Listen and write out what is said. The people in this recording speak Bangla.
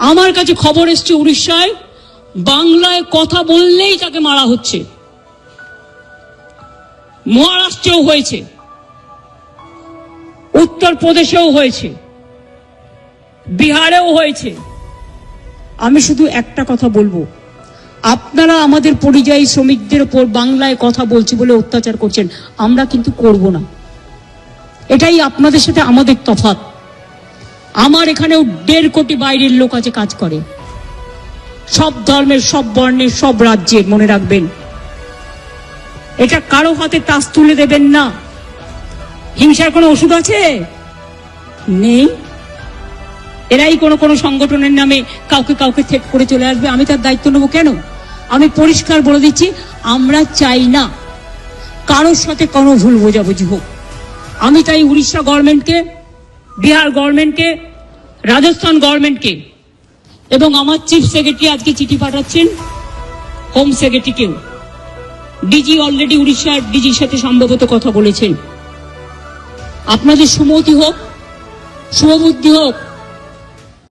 আমার কাছে খবর এসছে উড়িষ্যায় বাংলায় কথা বললেই তাকে মারা হচ্ছে। মহারাষ্ট্রেও হয়েছে, উত্তরপ্রদেশেও হয়েছে, বিহারেও হয়েছে। আমি শুধু একটা কথা বলবো, আপনারা আমাদের পরিযায়ী শ্রমিকদের উপর বাংলায় কথা বলছি বলে অত্যাচার করছেন, আমরা কিন্তু করব না। এটাই আপনাদের সাথে আমাদের তফাৎ। আমার এখানেও 1.5 কোটি বাইরের লোক আছে, কাজ করে, সব ধর্মের, সব বর্ণের, সব রাজ্যের। মনে রাখবেন, এটা কারো হাতে তাস তুলে দেবেন না। হিংসার কোনো ওষুধ আছে? নেই। এরাই কোনো সংগঠনের নামে কাউকে কাউকে থেট করে চলে আসবে, আমি তার দায়িত্ব নেবো কেন? আমি পরিষ্কার বলে দিচ্ছি, আমরা চাই না কারোর সাথে কোনো ভুল বোঝাবুঝি হোক। আমি তাই উড়িষ্যা গভর্নমেন্টকে, বিহার গভর্নমেন্টকে, রাজস্থান গভর্নমেন্টকে এবং আমার চিফ সেক্রেটারি আজকে চিঠি পাঠাচ্ছেন হোম সেক্রেটারিকেও। ডিজি অলরেডি উড়িষ্যার ডিজির সাথে সম্ভবত কথা বলেছেন। আপনাদের সুমতি হোক, শুভবুদ্ধি হোক,